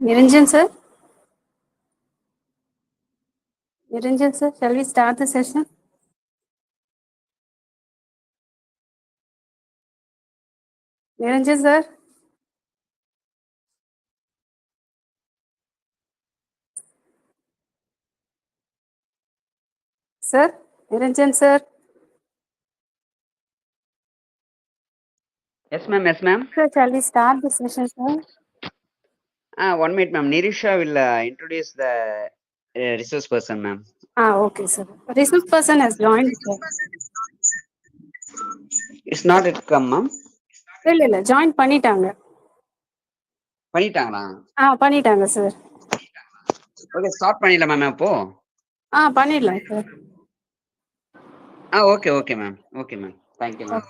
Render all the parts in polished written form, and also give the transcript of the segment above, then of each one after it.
Niranjan sir? Niranjan sir, shall we start the session? Niranjan sir? Sir? Niranjan sir? Yes, ma'am. Yes, ma'am. Sir, shall we start the session, sir? 1 minute, ma'am. Nirisha will introduce the resource person, ma'am. Okay, sir. Resource person has joined, sir. It's not yet come, ma'am. இல்ல join பண்ணிட்டாங்க. பண்ணிட்டாங்களா? பண்ணிட்டாங்க sir. Okay, start பண்ணிடலாம் ma'am அப்போ. பண்ணிடலாம் sir. Okay okay ma'am. Okay ma'am. Thank you ma'am.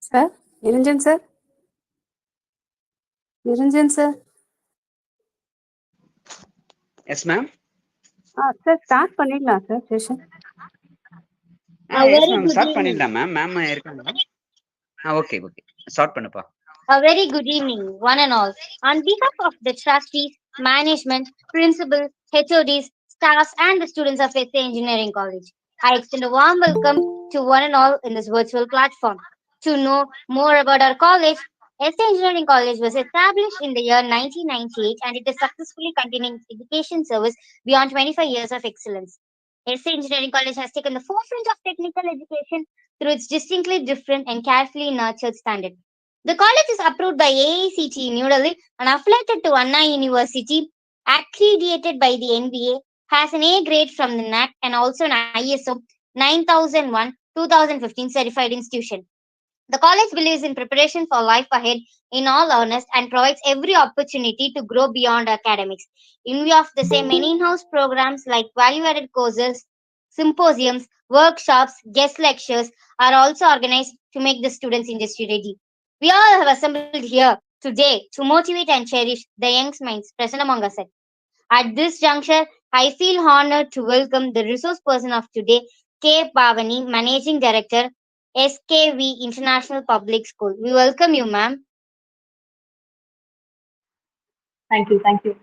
Sir, Niranjan sir, Niranjan sir. Yes, ma'am. Sir, start பண்ணிடலாம் sir session. Yes, very ma'am. good Start evening. பண்ணிடலாம் ma'am. Ma'am இருக்காங்களா? Okay, okay. Start பண்ணுப்பா. A very good evening, one and all. On behalf of the trustees, management, principals, HODs, staffs, and the students of SA Engineering College, I extend a warm welcome to one and all in this virtual platform. To know more about our college, SA Engineering College was established in the year 1998 and it is successfully continuing its education service beyond 25 years of excellence. SA Engineering College has taken the forefront of technical education through its distinctly different and carefully nurtured standard. The college is approved by AICTE New Delhi and affiliated to Anna University, accredited by the NBA, has an A grade from the NAC and also an ISO 9001 2015 certified institution. The college believes in preparation for life ahead in all earnest and provides every opportunity to grow beyond academics. In view of the same, many in-house programs like value-added courses, symposiums, workshops, guest lectures are also organized to make the students industry ready. We all have assembled here today to motivate and cherish the young minds present among us. At this juncture, I feel honored to welcome the resource person of today, K. Pavani, Managing Director, SKV International Public School. We welcome you, ma'am. Thank you. Thank you.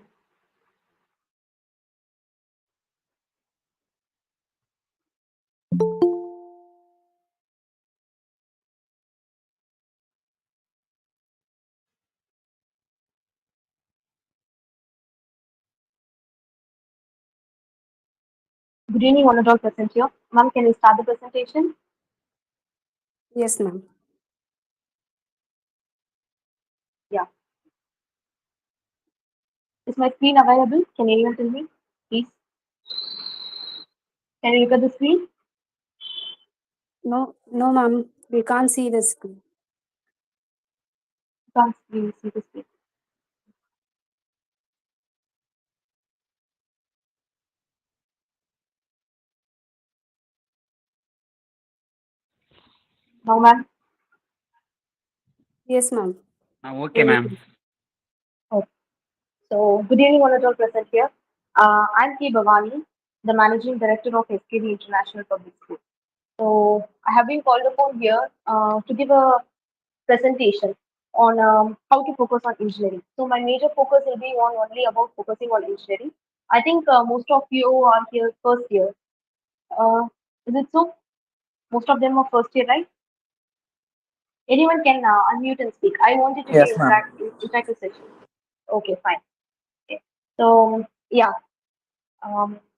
Good evening, one and all present here. Ma'am, can you start the presentation? Yes, ma'am. Yeah. Is my screen available? Can anyone tell me, please? Can you look at the screen? No, no, ma'am. We can't see the screen. Can't see the screen. No, ma'am. Yes, ma'am. Okay, ma'am. Oh. So, good evening, one and all present here. I'm K. Bhavani, the Managing Director of SKV International Public School. So, I have been called upon here to give a presentation on how to focus on engineering. So my major focus will be on only about focusing on engineering. I think most of you are here first year. Uh, is it so? Most of them are first year, right? Anyone can unmute and speak. I want it to be Yes, ma'am. interactive session. Okay, fine. Okay. So yeah,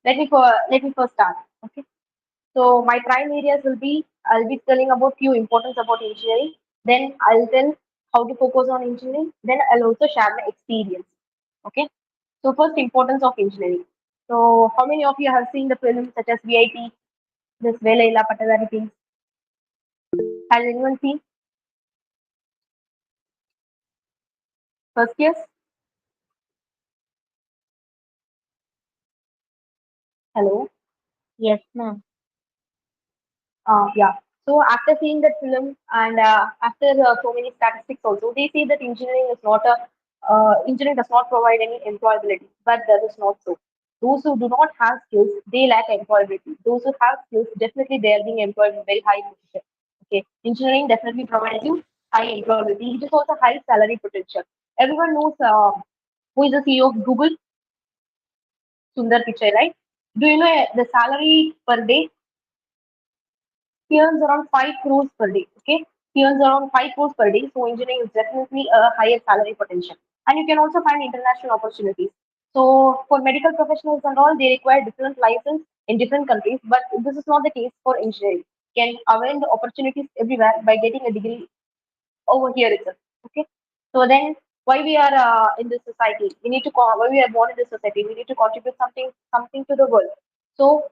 let me first start. Okay. So my prime areas will be I'll be telling about few importance about engineering. Then I'll tell how to focus on engineering. Then I'll also share my experience. Okay. So first importance of engineering. So how many of you have seen the films such as VIP, this Velaila Patadari things? Has anyone seen? First years? Hello. Yes, ma'am. Yeah. So after seeing that film and after so many statistics also, they say that engineering does not provide any employability, but that is not so. Those who do not have skills, they lack employability. Those who have skills, definitely they are being employed in very high position. Okay, engineering definitely provides you high employability. It is also high salary potential. Everyone knows. who is the CEO of Google? Sundar Pichai, right? Do you know the salary per day? He earns around 5 crores per day. Okay, he earns around 5 crores per day. So engineering is definitely a higher salary potential, and you can also find international opportunities. So for medical professionals and all, they require different license in different countries, but this is not the case for engineering. You can avail the opportunities everywhere by getting a degree over here itself. Okay, so then why we are in this society? We need to why we are born in this society. We need to contribute something to the world. So,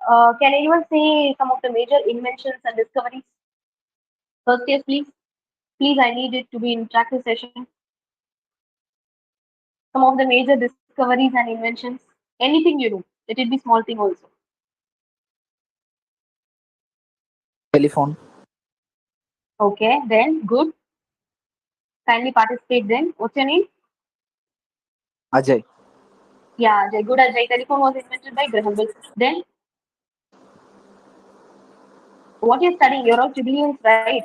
can anyone say some of the major inventions and discoveries? First, yes, please. Please, I need it to be interactive session. Some of the major discoveries and inventions. Anything you know. Let it be small thing also. Telephone. Okay, then good. Kindly participate then. What's your name? Ajay. Yeah, Jay. Good as telephone was invented by Graham Bell. Then what you're studying, you're all civilians, right?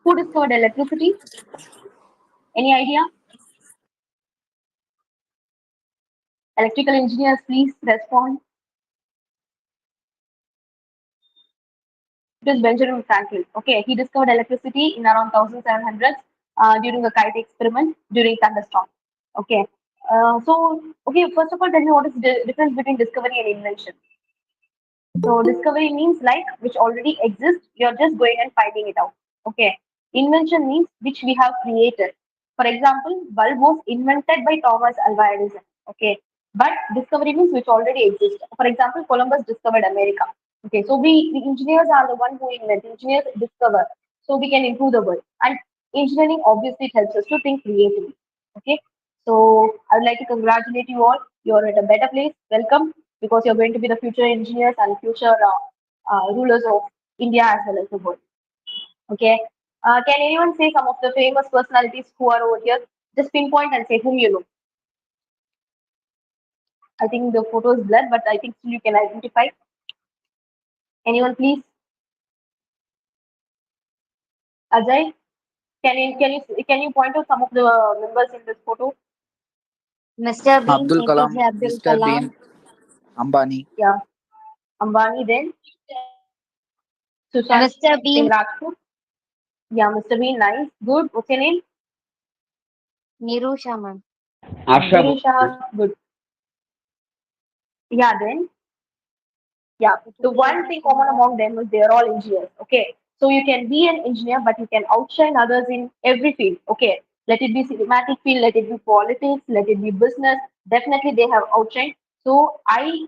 Who discovered electricity? Any idea? Electrical engineers, please respond. It was Benjamin Franklin. Okay, he discovered electricity in around 1700s during a kite experiment during thunderstorm. Okay, okay, first of all, tell me what is the difference between discovery and invention. So discovery means like which already exists, you're just going and finding it out. Okay. Invention means which we have created. For example, bulb was invented by Thomas Alva Edison. Okay. But discovery means which already exists. For example, Columbus discovered America. Okay. So we engineers are the one who invent. Engineers discover. So we can improve the world. And engineering obviously helps us to think creatively. Okay. So I would like to congratulate you all. You're at a better place. Welcome, because you're going to be the future engineers and future rulers of India as well as the world. Okay. Can anyone say some of the famous personalities who are over here? Just pinpoint and say whom you know. I think the photo is blurred, but I think still you can identify. Anyone, please? Ajay, can you point out some of the members in this photo? Mr. Bean, Abdul Kalam. APJ Abdul Mr. Kalam. Bean. Ambani. Yeah, Ambani. Then Sushant Mr. Singh Bean, Rajput. Yeah, Mr. Bean, nice, good. What's your name? Niru Shaman. Asha Guru Shah, good. Yeah, then yeah, the one thing common among them is they're all engineers. Okay, so you can be an engineer, but you can outshine others in every field. Okay, let it be cinematic field, let it be politics, let it be business. Definitely, they have outshined. So I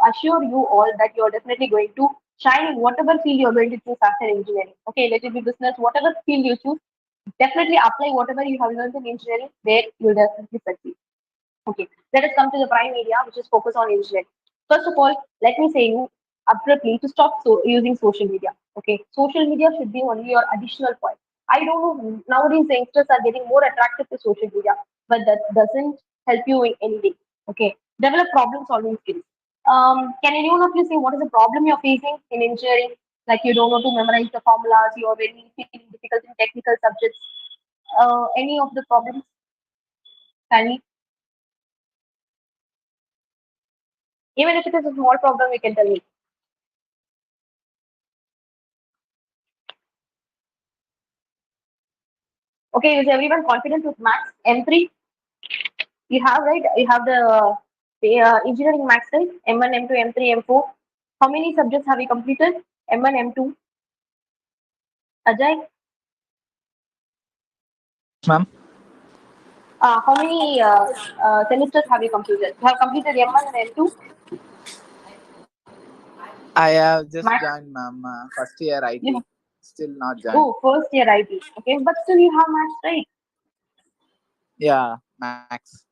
assure you all that you're definitely going to shine in whatever field you're going to choose after engineering. Okay, let it be business, whatever field you choose, definitely apply whatever you have learned in engineering. There, you'll definitely succeed. Okay, let us come to the prime area, which is focus on engineering. First of all, let me say you abruptly to stop using social media. Okay, social media should be only your additional point. I don't know, nowadays the youngsters are getting more attracted to social media, but that doesn't help you in anything. Okay, develop problem solving skills. Can anyone of you say what is the problem you're facing in engineering? Like you don't know to memorize the formulas, you're very feeling difficult in technical subjects. Any of the problems? Can even if it is a small problem, you can tell me. Okay, is everyone confident with maths? M3, you have, right? You have the engineering maths, right? M1, M2, M3, M4. How many subjects have you completed? M1, M2. Ajay, Ma'am. how many semesters have you completed? You have completed M1 and M2 I have just maths. joined, ma'am. First year You IT. have, Still not joined. oh, first year IT. Okay, but still you have maths, right? Yeah, Max.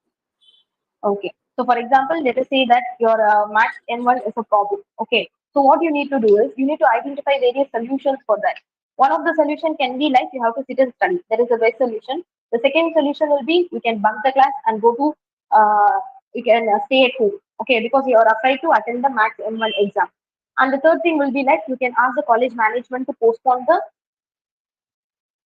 Okay. So, for example, let us say that your maths N1 is a problem. Okay. So, what you need to do is you need to identify various solutions for that. One of the solution can be like you have to sit and study. That is the best solution. The second solution will be you can bunk the class and go to you can stay at home. Okay, because you are afraid to attend the maths N1 exam. And the third thing will be like you can ask the college management to postpone the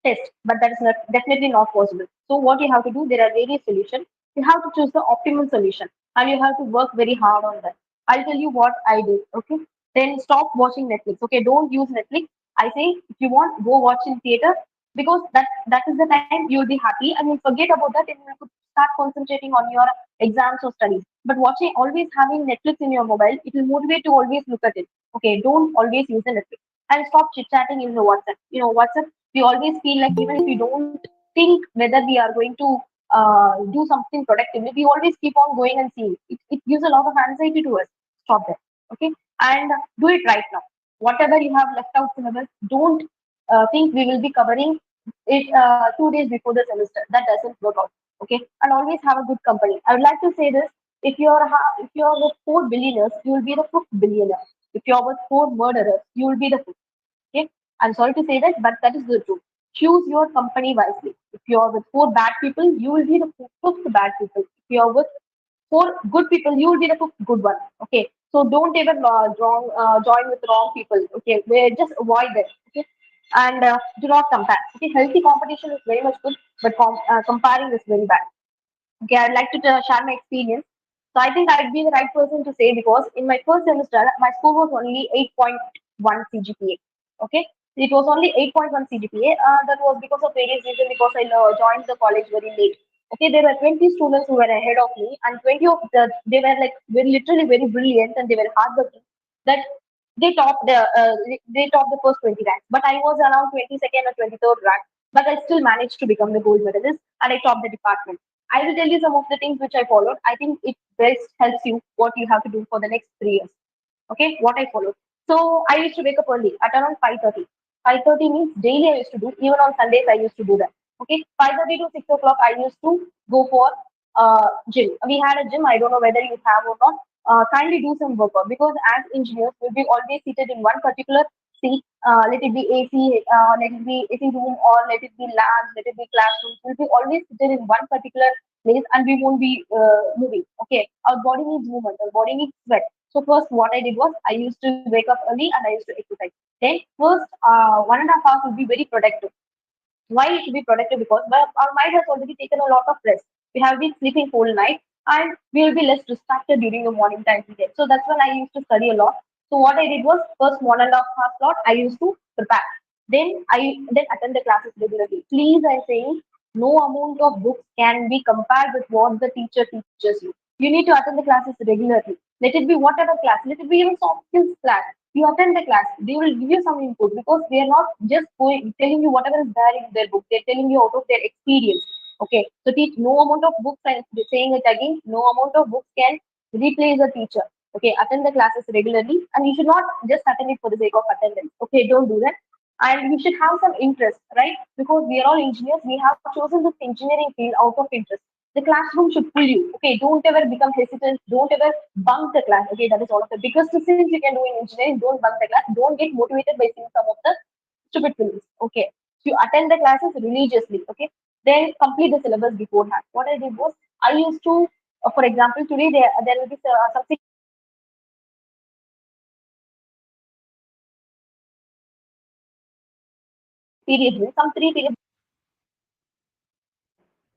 test, but that is not definitely not possible. So what you have to do, there are various solutions. You have to choose the optimal solution and you have to work very hard on that. I'll tell you what I do. Okay. Then stop watching Netflix. Okay. Don't use Netflix. I say if you want, go watch in theater because that is the time you'll be happy and you'll forget about that and you could start concentrating on your exams or studies. But watching always having Netflix in your mobile, it will motivate to always look at it. Okay. Don't always use the Netflix. And stop chit chatting in the WhatsApp. WhatsApp, we always feel like even if we don't think whether we are going to do something productively, we always keep on going and seeing. It gives a lot of anxiety to us. Stop that. Okay. And do it right now. Whatever you have left out syllabus, don't think we will be covering it 2 days before the semester. That doesn't work out. Okay. And always have a good company. I would like to say this. If you're with four billionaires, you will be the fifth billionaire. If you're with four murderers, you will be the fifth. Okay. I'm sorry to say that, but that is the truth. Choose your company wisely. If you're with four bad people, you will be the fifth bad people. If you're with four good people, you will be the fifth good one. Okay. So don't ever join with wrong people. Okay. Just avoid that. Okay. And do not compare. Okay. Healthy competition is very much good, but comparing is very bad. Okay, I'd like to share my experience. So I think I'd be the right person to say because in my first semester, my score was only 8.1 CGPA. Okay, it was only 8.1 CGPA. That was because of various reasons because I joined the college very late. Okay, there were 20 students who were ahead of me, and 20 of they were like very literally very brilliant and they were hardworking. That they topped the first 20 ranks, but I was around 22nd or 23rd rank. But I still managed to become the gold medalist, and I topped the department. I will tell you some of the things which I followed. I think it best helps you what you have to do for the next 3 years. Okay, what I followed. So I used to wake up early at around 5:30. 5:30 means daily I used to do. Even on Sundays I used to do that. Okay, 5:30 to 6 o'clock I used to go for gym. We had a gym. I don't know whether you have or not. Kindly do some workout because as engineers we'll be always seated in one particular seat. Let it be AC, let it be AC room, or let it be labs, let it be classrooms. We'll be always seated in one particular place and we won't be moving. Okay, our body needs movement. Our body needs sweat. So first, what I did was I used to wake up early and I used to exercise. Then first 1.5 hours will be very productive. Why it should be productive? Because our mind has already taken a lot of rest. We have been sleeping whole night and we will be less distracted during the morning time period. So that's when I used to study a lot. So what I did was first 1.5 hours slot I used to prepare. Then attend the classes regularly. Please, I'm saying no amount of books can be compared with what the teacher teaches you. You need to attend the classes regularly. Let it be whatever class, let it be even soft skills class. You attend the class, they will give you some input because they are not just telling you whatever is there in their book, they're telling you out of their experience. Okay, so teach no amount of books, and saying it again, no amount of books can replace a teacher. Okay, attend the classes regularly, and you should not just attend it for the sake of attendance. Okay, don't do that. And you should have some interest, right? Because we are all engineers, we have chosen this engineering field out of interest. The classroom should pull you. Okay, don't ever become hesitant. Don't ever bunk the class. Okay, that is one of the biggest things you can do in engineering. Don't bunk the class. Don't get motivated by seeing some of the stupid films. Okay, so you attend the classes religiously. Okay, then complete the syllabus beforehand. What I did was I used to, for example, today there will be some periods, some 3 periods.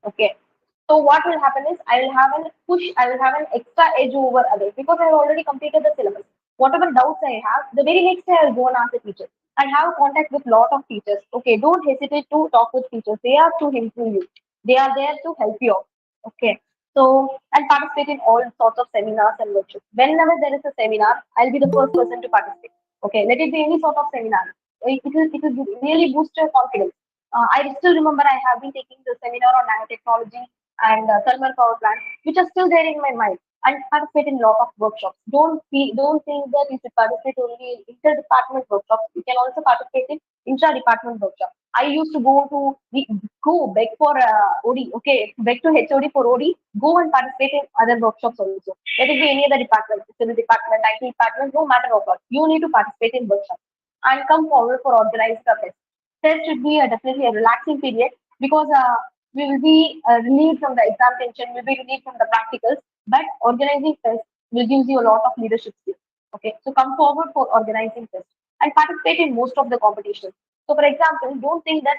Okay. So what will happen is I will have an push, I will have an extra edge over others because I have already completed the syllabus. Whatever doubts I have, the very next day I will go and ask the teacher. I have contact with lot of teachers. Okay, don't hesitate to talk with teachers. They are to improve you. They are there to help you out. Okay. So and participate in all sorts of seminars and workshops. Whenever there is a seminar, I'll be the first person to participate. Okay, let it be any sort of seminar. It will really boost your confidence. I still remember I have been taking the seminar on nanotechnology and thermal power plants, which are still there in my mind. And participate in a lot of workshops. Don't think that you should participate only in inter-department workshops. You can also participate in intra-department workshops. I used to go beg for OD. Okay, beg to HOD for OD. Go and participate in other workshops also. Let it be any other department, civil department, IT department, no matter what. You need to participate in workshops and come forward for organized affairs. Test should be definitely a relaxing period because we will be relieved from the exam tension, we'll be relieved from the practicals, but organizing tests will give you a lot of leadership skills. Okay, so come forward for organizing tests and participate in most of the competitions. So, for example, don't think that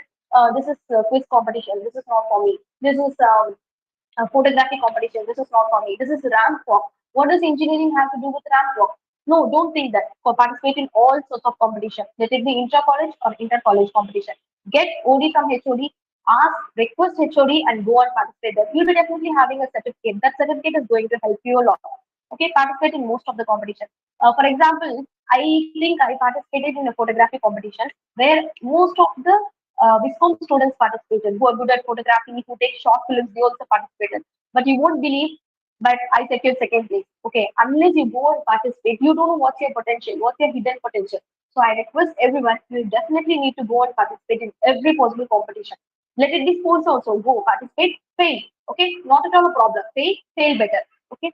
this is quiz competition, this is not for me. This is photography competition. This is not for me. This is ramp walk. What does engineering have to do with ramp walk? No, don't think that. For participate in all sorts of competition. Let it be intra-college or inter-college competition. Get OD from HOD, ask, request HOD and go and participate there. You'll be definitely having a certificate. That certificate is going to help you a lot. Okay, participate in most of the competition. For example, I think I participated in a photography competition where most of the Viscom students participated who are good at photography, who take short films, they also participated. But you won't believe, but I secured second place. Okay, unless you go and participate, you don't know what's your potential, what's your hidden potential. So I request everyone, you definitely need to go and participate in every possible competition. Let it be sports also. Go participate, fail. Okay, not at all a problem. Fail better. Okay.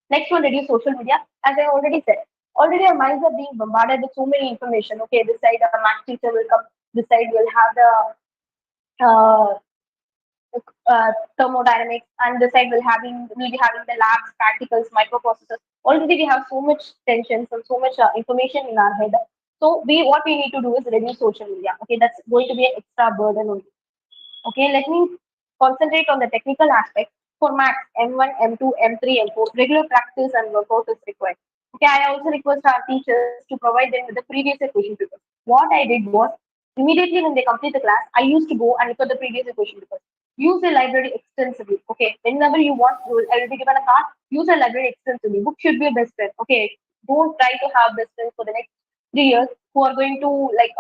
Next one, reduce social media. As I already said, already our minds are being bombarded with so many information. Okay, this side a math teacher will come. This side will have the thermodynamics, and this side will be having the labs, practicals, microprocessors. Already we have so much tensions and so much information in our head. So what we need to do is reduce social media. Okay, that's going to be an extra burden only. Okay, let me concentrate on the technical aspect. For maths, M1, M2, M3, M4, regular practice and workout is required. Okay, I also request our teachers to provide them with the previous equation papers. What I did was, immediately when they complete the class, I used to go and look at the previous equation papers. Use the library extensively. Okay, whenever you want, I will be given a card. Use the library extensively. Book should be your best friend. Okay, don't try to have best friends for the next 3 years who are going to like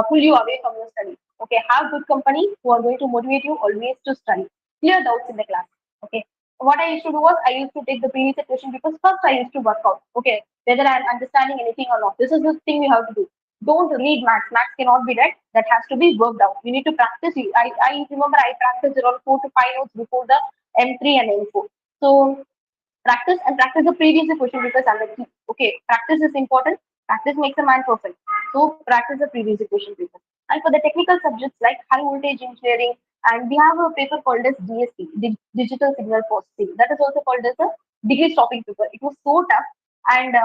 pull you away from your study. Okay, have good company who are going to motivate you always to study. Clear doubts in the class. Okay. What I used to do was I used to take the previous question because first I used to work out. Okay, whether I'm understanding anything or not. This is the thing you have to do. Don't read maths. Maths cannot be read. That has to be worked out. You need to practice. I remember I practiced around 4 to 5 notes before the M3 and M4. So practice the previous question because I'm the key. Okay, practice is important. Practice makes a man perfect. So practice the previous equation paper. And for the technical subjects like high voltage engineering, and we have a paper called as DSP, Digital Signal Processing. That is also called as a degree stopping paper. It was so tough, and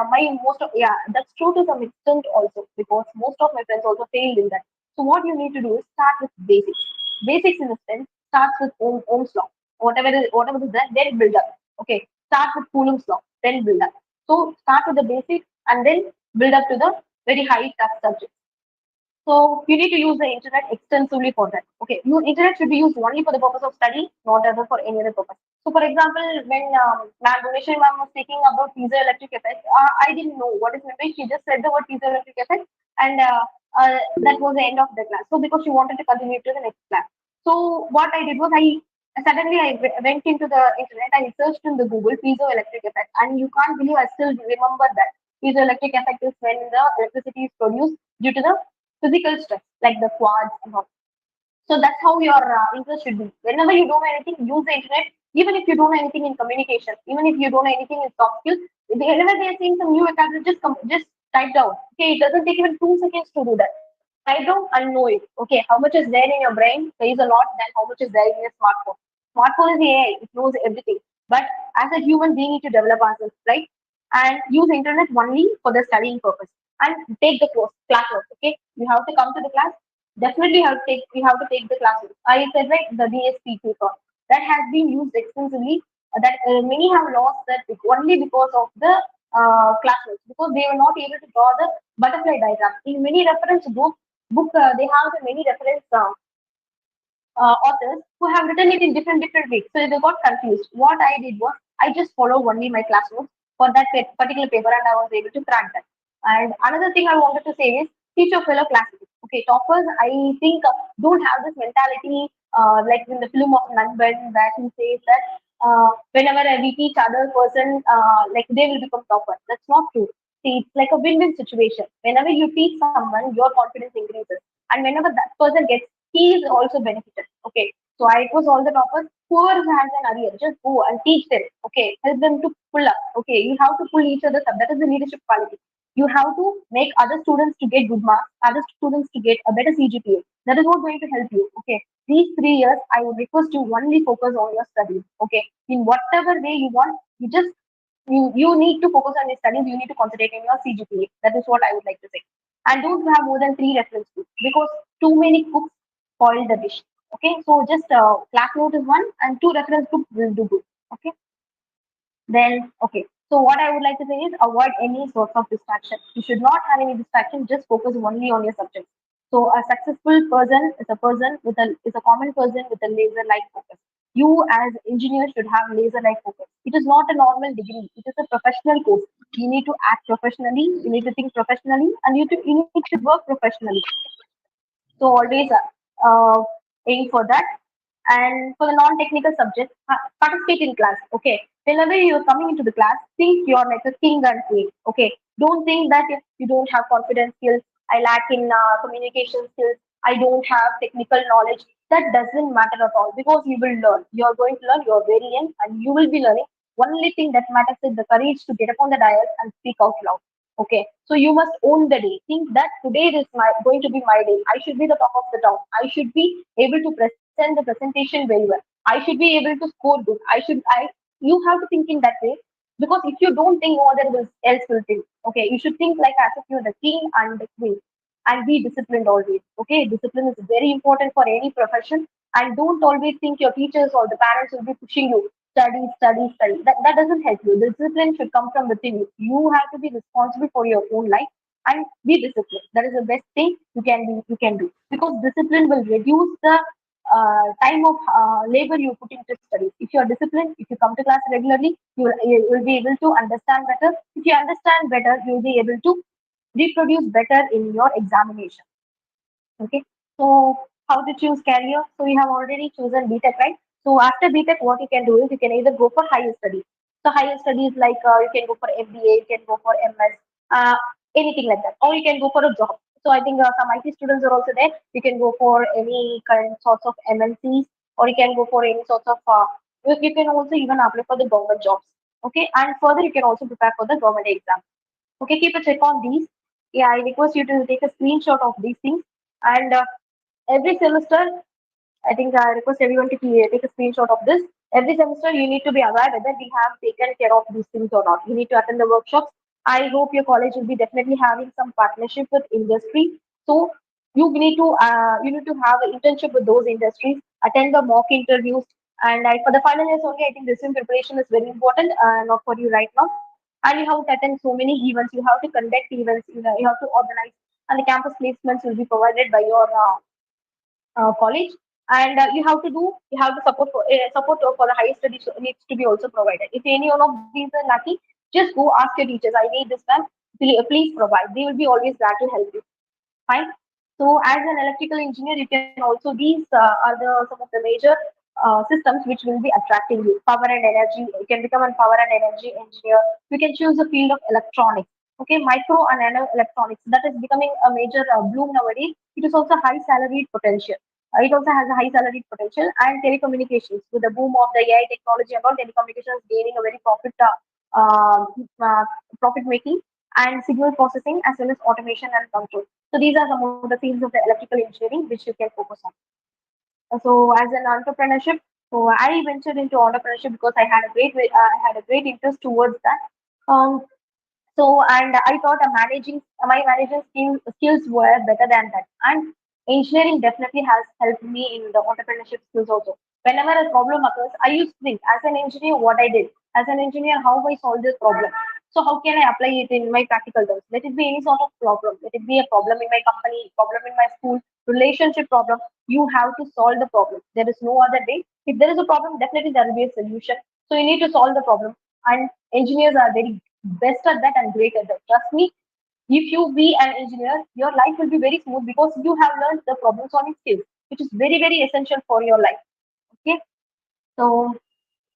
that's true to some extent also because most of my friends also failed in that. So what you need to do is start with basics. Basics in the sense starts with Ohm's law. Whatever is that, then build up. Okay, start with Coulomb's law, then build up. So start with the basics and then build up to the very high tough subjects. So you need to use the internet extensively for that. Okay, internet should be used only for the purpose of study, not ever for any other purpose. So, for example, when Ma'am Bhuvaneswari ma'am was speaking about piezoelectric effect, I didn't know what is meant by. She just said the word piezoelectric effect, and that was the end of the class. So, because she wanted to continue to the next class. So, what I did was I went into the internet. I searched in the Google piezoelectric effect, and you can't believe I still remember that piezoelectric effect is when the electricity is produced due to the physical stress, like the quads and all. So that's how your interest should be. Whenever you don't know anything, use the internet. Even if you don't know anything in communication, even if you don't know anything in soft skills, whenever they are saying some new vocabulary, just type down. Okay, it doesn't take even 2 seconds to do that. Type down and know it. Okay, how much is there in your brain? There is a lot than how much is there in your smartphone. Smartphone is AI, it knows everything. But as a human, we need to develop ourselves, right? And use internet only for the studying purpose. And take the class work. Okay, you have to come to the class. Definitely have to take the classes. I said right, the DSP paper that has been used extensively. That many have lost that only because of the classes because they were not able to draw the butterfly diagram. In many reference book they have the many reference authors who have written it in different ways. So they got confused. What I did was I just follow only my class notes for that particular paper, and I was able to crack that. And another thing I wanted to say is teach your fellow classmates. Okay, toppers, I think don't have this mentality like in the film of Nanban where he says that whenever we teach other person, like they will become topper. That's not true. See, it's like a win-win situation. Whenever you teach someone, your confidence increases, and whenever that person gets, he is also benefited. Okay, so I it was all the toppers. Whoever has an arrear, just go and teach them. Okay, help them to pull up. Okay, you have to pull each other up. That is the leadership quality. You have to make other students to get good marks, other students to get a better CGPA. That is what going to help you. Okay, these 3 years, I would request you only focus on your studies. Okay, in whatever way you want, you need to focus on your studies. You need to concentrate on your CGPA. That is what I would like to say. And don't have more than 3 reference books because too many books spoil the dish. Okay, so just class note is one and two reference books will do good. Okay, then okay. So what I would like to say is avoid any sort of distraction. You should not have any distraction. Just focus only on your subject. So a successful person is a person with a is a common person with a laser like focus. You as engineer should have laser like focus. It is not a normal degree. It is a professional course. You need to act professionally. You need to think professionally, and you need to work professionally. So always aim for that. And for the non-technical subjects, participate in class. Okay. Whenever you're coming into the class, think you're like a king and queen. Okay. Don't think that if you don't have confidence skills, I lack in communication skills, I don't have technical knowledge. That doesn't matter at all because you will learn. You're going to learn. You're very young and you will be learning. Only thing that matters is the courage to get up on the dais and speak out loud. Okay, so you must own the day. Think that today is my going to be my day. I should be the top of the town. I should be able to present the presentation very well. I should be able to score good. You have to think in that way because if you don't think, no other else will think. Okay, you should think like as if you're the king and the queen, and be disciplined always. Okay, discipline is very important for any profession, and don't always think your teachers or the parents will be pushing you study, study, study. That doesn't help you. Discipline should come from within you. You have to be responsible for your own life and be disciplined. That is the best thing you can do because discipline will reduce the time of labor you put into studies. If you are disciplined, if you come to class regularly, you will be able to understand better. If you understand better, you will be able to reproduce better in your examination. Okay. So how to choose career? So you have already chosen BTech, right? So after BTech, what you can do is you can either go for higher studies. So higher studies like you can go for MBA, you can go for MS, anything like that, or you can go for a job. So I think some IT students are also there. You can go for any kind sorts of MNCs, or you can go for any sorts of. You can also even apply for the government jobs. Okay, and further you can also prepare for the government exam. Okay, keep a check on these. Yeah, I request you to take a screenshot of these things. And every semester, I think I request everyone to take a screenshot of this. Every semester, you need to be aware whether we have taken care of these things or not. You need to attend the workshops. I hope your college will be definitely having some partnership with industry. So you need to have an internship with those industries. Attend the mock interviews. And for the final years only, I think resume preparation is very important. Not for you right now. And you have to attend so many events. You have to conduct events. You have to organize. And the campus placements will be provided by your college, and you have to support for the higher studies needs to be also provided. If any one of these are lacking, just go ask your teachers, I need this, man, please provide. They will be always glad to help you. Fine. So as an electrical engineer, you can also these are some of the major systems which will be attracting you. Power and energy. You can become a power and energy engineer. You can choose the field of electronics. Okay, micro and nano electronics. That is becoming a major bloom nowadays. It is also high salaried potential. It also has a high salaried potential and telecommunications. With the boom of the AI technology and all, telecommunications gaining a very uh, uh, profit making and signal processing as well as automation and control. So these are some of the fields of the electrical engineering which you can focus on. So as an entrepreneurship, so I ventured into entrepreneurship because I had a great interest towards that. Um, so and I thought my managing skills were better than that. And engineering definitely has helped me in the entrepreneurship skills also. Whenever a problem occurs, I used to think as an engineer what I did. As an engineer, how I solve this problem. So how can I apply it in my practical terms? Let it be any sort of problem. Let it be a problem in my company, problem in my school, relationship problem. You have to solve the problem. There is no other way. If there is a problem, definitely there will be a solution. So you need to solve the problem. And engineers are very best at that and great at that. Trust me, if you be an engineer, your life will be very smooth because you have learned the problem solving skills, which is very, very essential for your life. Okay. So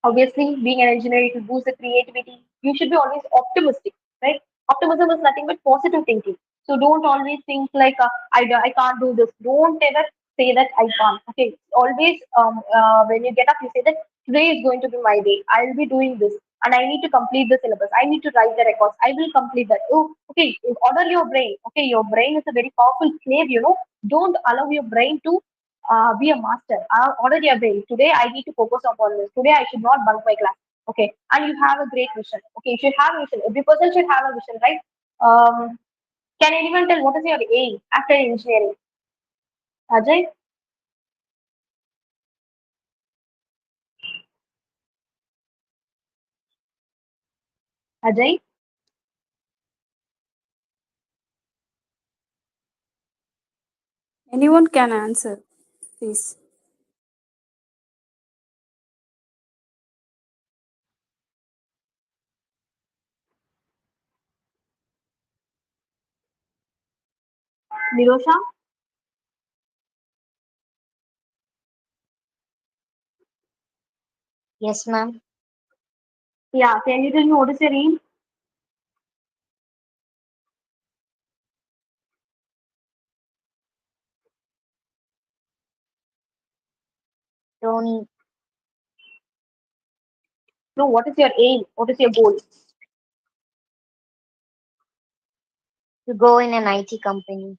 obviously, being an engineer, it will boost the creativity. You should be always optimistic, right? Optimism is nothing but positive thinking. So don't always think like I can't do this. Don't ever say that I can't. Okay, always when you get up, you say that today is going to be my day. I'll be doing this, and I need to complete the syllabus. I need to write the records. I will complete that. Oh, okay. Order your brain. Okay, your brain is a very powerful slave. Don't allow your brain to be a master. Order your brain. Today I need to focus upon this. Today I should not bunk my class. Okay, and you have a great vision. Okay, you should have a vision. Every person should have a vision, right? Can anyone tell what is your aim after engineering? Ajay? Ajay? Anyone can answer, please. Nirosha? Yes, ma'am. Yeah, can you tell me what is your aim? Dhoni, No, what is your aim? What is your goal? to go in an IT company.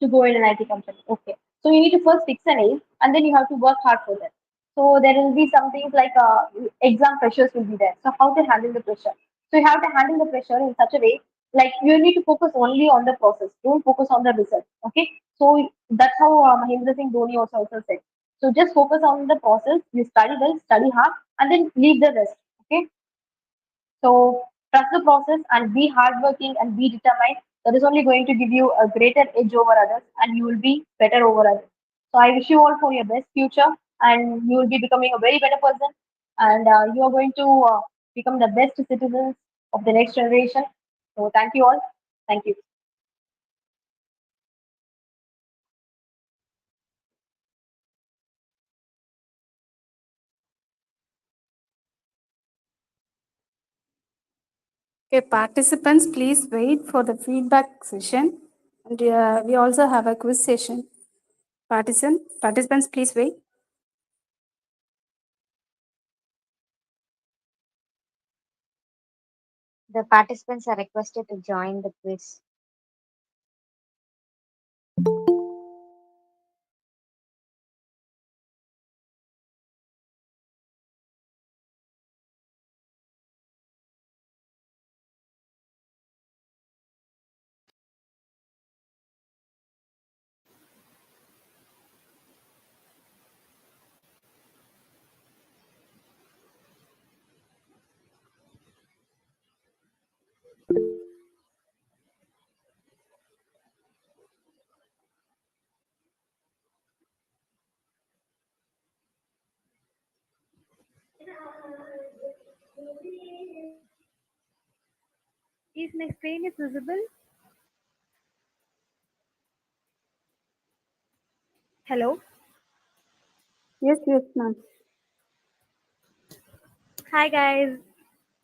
To go in an IT company. Okay. So you need to first fix an aim and then you have to work hard for that. So there will be some things like exam pressures will be there. So how to handle the pressure? So you have to handle the pressure in such a way like you need to focus only on the process. Don't focus on the result. Okay. So that's how Mahendra Singh Dhoni also said. So just focus on the process. You study well, study hard, and then leave the rest. Okay. So trust the process and be hardworking and be determined. That is only going to give you a greater edge over others and you will be better over others. So I wish you all for your best future and you will be becoming a very better person and you are going to become the best citizens of the next generation. So thank you all. Thank you. Okay, participants, please wait for the feedback session. And we also have a quiz session. Participants, please wait. The participants are requested to join the quiz. Is my screen is visible? Hello. Yes, ma'am. Hi guys.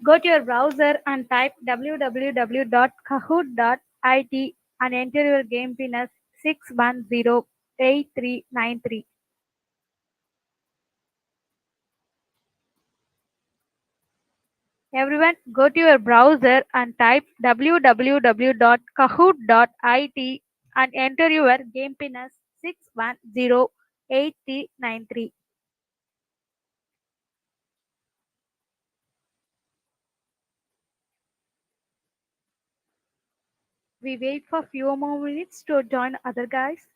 Go to your browser and type www.kahoot.it and enter your game pin as 6108393. Everyone, go to your browser and type www.kahoot.it and enter your game pin as 6108393. We wait for few more minutes to join other guys.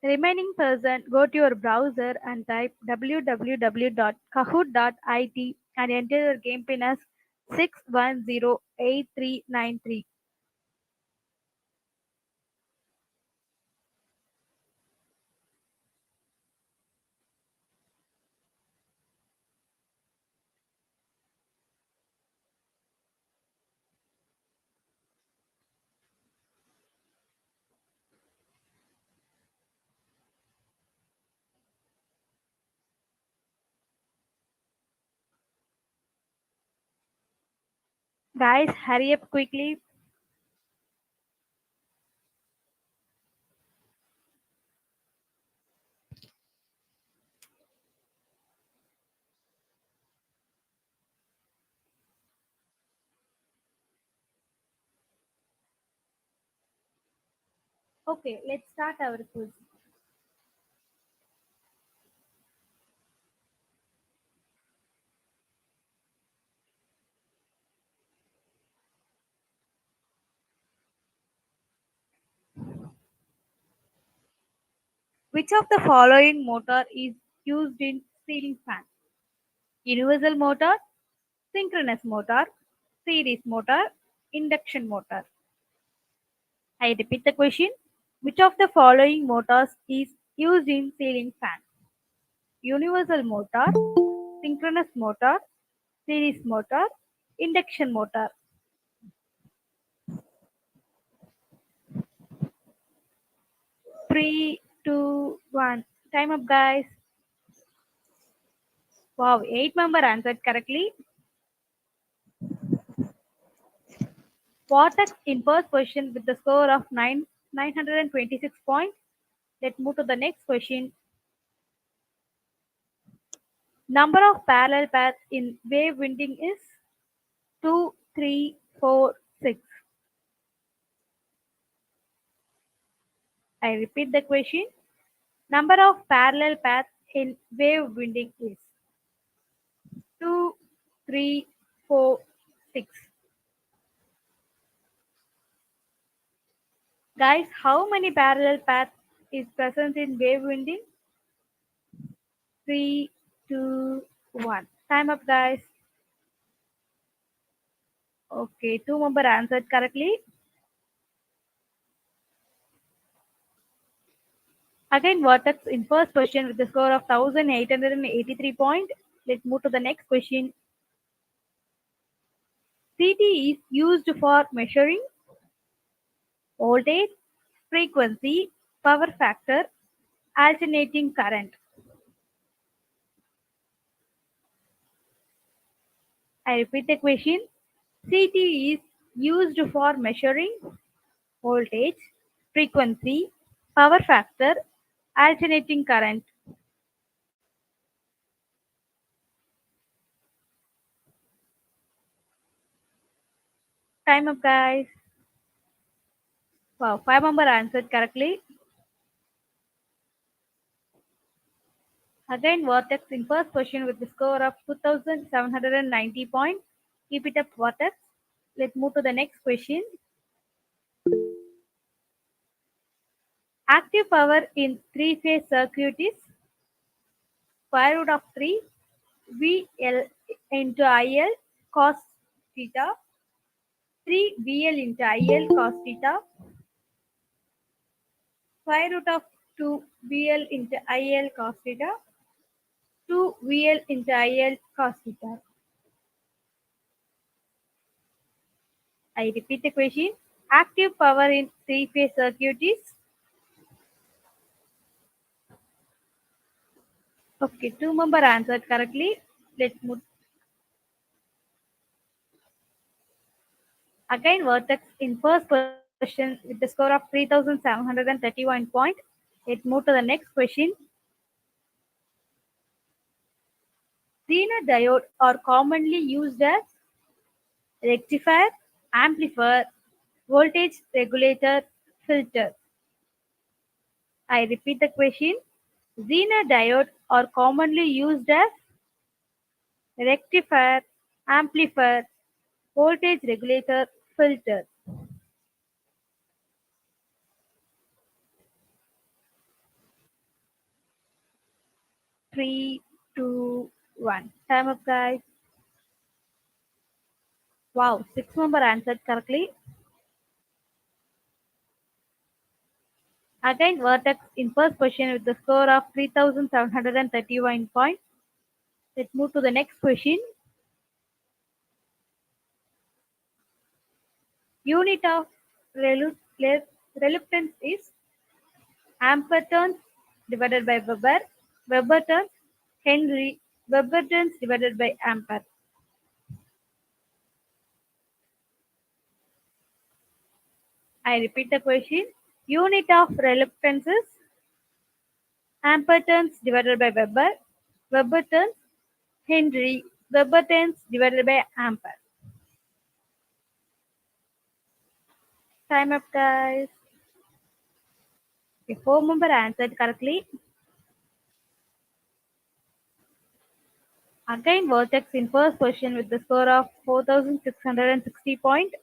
Remaining person, go to your browser and type www.kahoot.it and enter your game pin as 6108393. Guys, hurry up quickly. Okay, let's start our quiz. Which of the following motor is used in ceiling fan? Universal motor, synchronous motor, series motor, induction motor. I repeat the question. Which of the following motors is used in ceiling fan? Universal motor, synchronous motor, series motor, induction motor. Three, two, one. Time up, guys. Wow, 8 member answered correctly. Vortex in first question with the score of 926 points. Let's move to the next question. Number of parallel paths in wave winding is 2, 3, 4, 6. I repeat the question. Number of parallel paths in wave winding is 2, 3, 4, 6. Guys, how many parallel paths is present in wave winding? 3, 2, 1. Time up, guys. Okay, 2 member answered correctly. Again, Vortex in first question with the score of 1883 points. Let's move to the next question. CT is used for measuring voltage, frequency, power factor, alternating current. I repeat the question. CT is used for measuring voltage, frequency, power factor, alternating current. Time up, guys. Wow, 5 member answered correctly. Again, Vortex in first question with the score of 2790 points. Keep it up, Vortex. Let's move to the next question. Active power in three-phase circuit is square root of 3 VL into IL cos theta, 3 VL into IL cos theta, square root of 2 VL into IL cos theta, 2 VL into IL cos theta. I repeat the question. Active power in three-phase circuit is okay. 2 member answered correctly. Let's move. Again, Vortex in first question with the score of 3731 points. Let's move to the next question. Zener diode are commonly used as rectifier, amplifier, voltage regulator, filter. I repeat the question. Zener diode are commonly used as rectifier, amplifier, voltage regulator, filter. Three, two, one. Time up, guys. Wow, 6 member answered correctly. Again, Vertex in first question with the score of 3731 points. Let's move to the next question. Unit of reluctance is ampere turns divided by Weber, Weber turns, Henry, Weber turns divided by ampere. I repeat the question. Unit of reluctance is ampere turns divided by Weber, Weber turns, Henry, Weber turns divided by ampere. Time up, guys. Okay, 4 member answered correctly. Again, Vertex in first question with the score of 4660 points.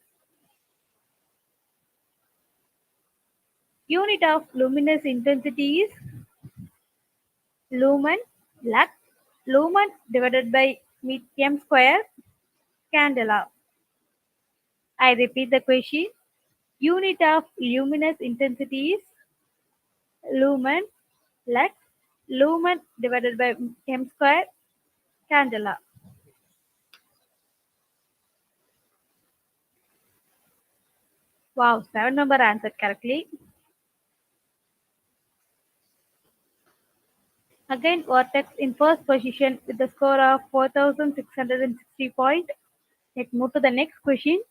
Unit of luminous intensity is lumen, lux, lumen divided by m square candela. I repeat the question. Unit of luminous intensity is lumen, lux, lumen divided by m square candela. Wow, 7 member answered correctly. Again, Vortex in first position with the score of 4,660 points. Let's move to the next question.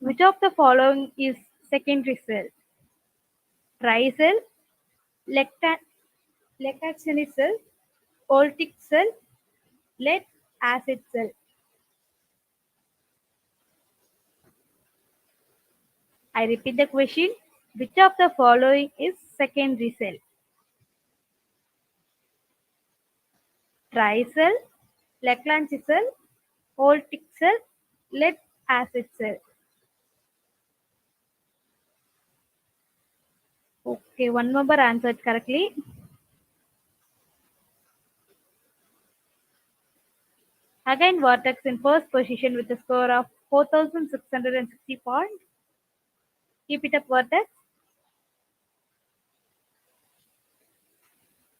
Which of the following is secondary cell? Trisel, Lactaceous cell, Oltic cell, lead acid cell. I repeat the question. Which of the following is secondary cell? Trisel, Lactaceous cell, Oltic cell, lead acid cell. Okay, one member answered correctly. Again, Vortex in first position with a score of 4,660 points. Keep it up, Vortex.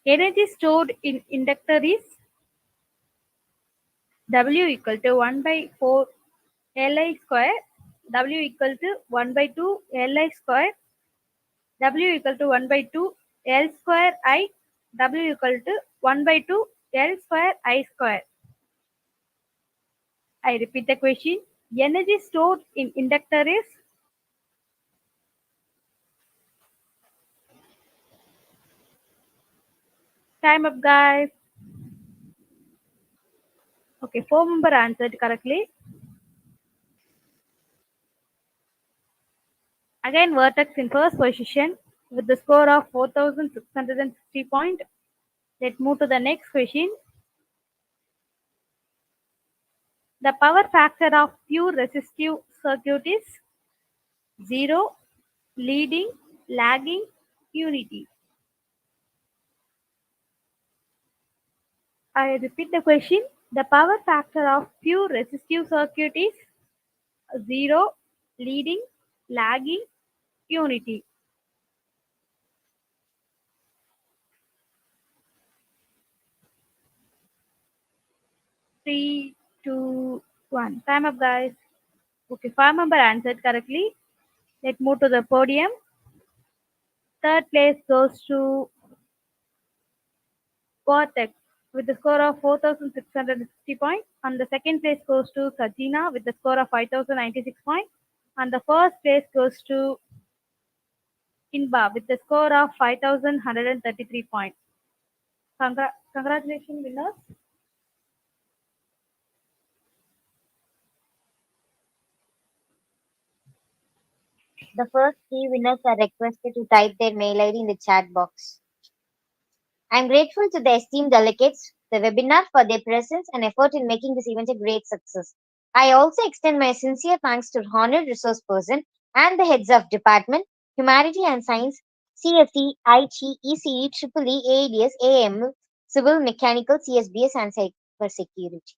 Energy stored in inductor is W equal to 1 by 4 Li square, W equal to 1 by 2 Li square, W equal to 1 by 2 L square I, W equal to 1 by 2 L square I square. I repeat the question. Energy stored in inductor is time up, guys. Okay, 4 member answered correctly. Again, Vertex in first position with the score of 4,660 points. Let's move to the next question. The power factor of pure resistive circuit is 0, leading, lagging, unity. I repeat the question. The power factor of pure resistive circuit is 0, leading, lagging, unity. Three, two, one. Time up, guys. Okay, 5 member answered correctly. Let's move to the podium. Third place goes to Vortex with the score of 4,660 points. And the second place goes to Sajina with the score of 5,096 points. And the first place goes to Inba with the score of 5,133 points. Congratulations, winners. The first three winners are requested to type their mail ID in the chat box. I am grateful to the esteemed delegates, the webinar, for their presence and effort in making this event a great success. I also extend my sincere thanks to honored resource person and the heads of department, Humanity and Science, CSE, IT, ECE, EEE, AADS, AM, Civil, Mechanical, CSBS, and Cybersecurity.